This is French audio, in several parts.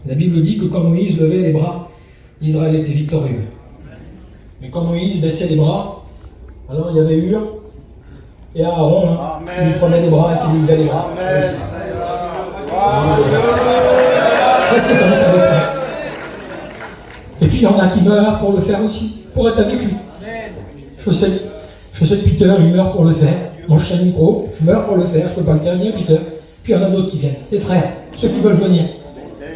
La Bible dit que quand Moïse levait les bras, Israël était victorieux. Mais quand Moïse baissait les bras, alors il y avait Hur et Aaron qui lui prenait les bras et qui lui levaient les bras. Qu'est-ce que tu as mis ça de frère? Et puis il y en a qui meurent pour le faire aussi, pour être avec lui. Je sais que Peter, il meurt pour le faire. Moi, je tiens le micro, je meurs pour le faire, je ne peux pas le faire, ni Peter. Puis il y en a d'autres qui viennent. Les frères, ceux qui veulent venir.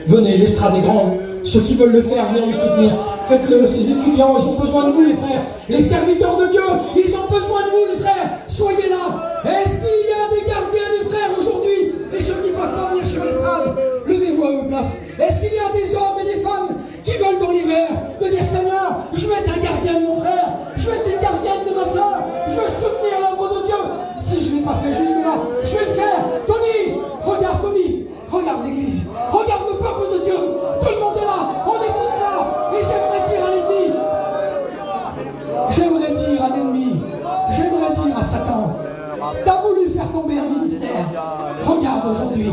Venez, l'estrade est grande. Ceux qui veulent le faire, venez le soutenir. Faites-le, ces étudiants, ils ont besoin de vous, les frères. Les serviteurs de Dieu, ils ont besoin de vous, les frères. Soyez là. Est-ce qu'il y a des gardiens, les frères, aujourd'hui? Et ceux qui ne peuvent pas venir sur l'estrade, levez-vous à vos places. Est-ce qu'il y a des hommes et des femmes qui veulent dans l'hiver de dire Seigneur, je veux être un gardien de mon frère, je veux être une gardienne de ma soeur, je veux soutenir l'œuvre de Dieu. Si je ne l'ai pas fait jusque-là, je vais le faire. Tony, regarde l'église, regarde le peuple de Dieu. Tout le monde est là, on est tous là. Et j'aimerais dire à Satan, t'as voulu faire tomber un ministère. Regarde aujourd'hui,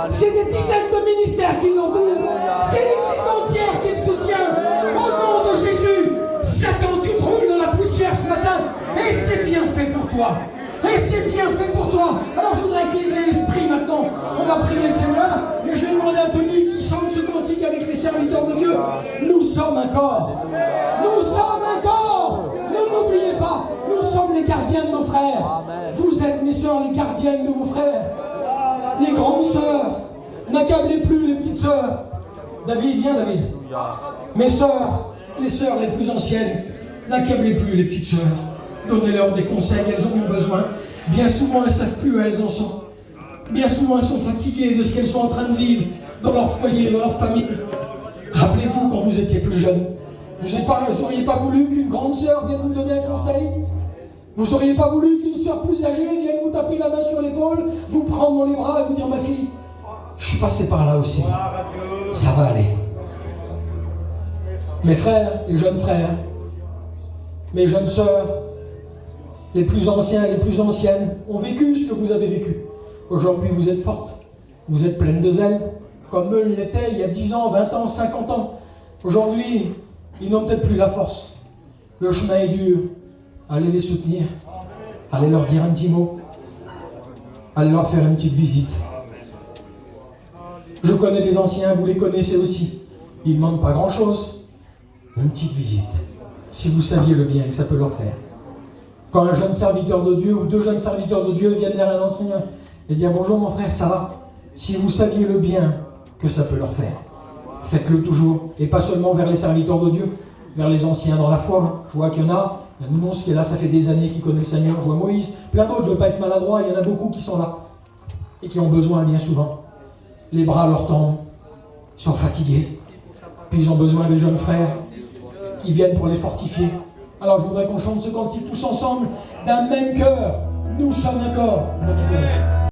c'est des dizaines de ministères qui l'entourent. C'est l'église entière qui le soutient. Au nom de Jésus, Satan, tu te roules dans la poussière ce matin. Et c'est bien fait pour toi. Et c'est bien fait pour toi. Alors je voudrais que l'église prie maintenant. On va prier le Seigneur. Et je vais demander à Tony qui chante ce cantique avec les serviteurs de Dieu. Nous sommes un corps. Nous sommes un corps. Ne l'oubliez pas. Nous sommes les gardiens de nos frères. Vous êtes, mes sœurs, les gardiennes de vos frères. Les grandes sœurs. N'accablez plus les petites sœurs. David, viens David. Mes sœurs, les sœurs les plus anciennes, n'accablez plus les petites sœurs. Donnez-leur des conseils, elles en ont besoin. Bien souvent, elles ne savent plus où elles en sont. Bien souvent, elles sont fatiguées de ce qu'elles sont en train de vivre dans leur foyer, dans leur famille. Rappelez-vous quand vous étiez plus jeune. Vous n'auriez pas voulu qu'une grande sœur vienne vous donner un conseil? Vous n'auriez pas voulu qu'une sœur plus âgée vienne vous taper la main sur l'épaule, vous prendre dans les bras et vous dire, ma fille, je suis passé par là aussi. Ça va aller. Mes frères, les jeunes frères, mes jeunes sœurs, les plus anciens et les plus anciennes ont vécu ce que vous avez vécu. Aujourd'hui, vous êtes fortes, vous êtes pleines de zèle, comme eux l'étaient il y a 10 ans, 20 ans, 50 ans. Aujourd'hui, ils n'ont peut-être plus la force. Le chemin est dur. Allez les soutenir. Allez leur dire un petit mot. Allez leur faire une petite visite. Je connais des anciens, vous les connaissez aussi. Ils ne demandent pas grand-chose. Une petite visite. Si vous saviez le bien que ça peut leur faire. Quand un jeune serviteur de Dieu ou deux jeunes serviteurs de Dieu viennent vers un ancien et dire bonjour mon frère, ça va? Si vous saviez le bien que ça peut leur faire, faites-le toujours. Et pas seulement vers les serviteurs de Dieu, vers les anciens dans la foi. Je vois qu'il y en a. Il y a Nounons qui est là, ça fait des années qu'il connaît le Seigneur. Je vois Moïse, plein d'autres, je ne veux pas être maladroit. Il y en a beaucoup qui sont là et qui ont besoin bien souvent. Les bras leur tombent, ils sont fatigués. Puis ils ont besoin des jeunes frères qui viennent pour les fortifier. Alors je voudrais qu'on chante ce cantique tous ensemble d'un même cœur. Nous sommes un corps.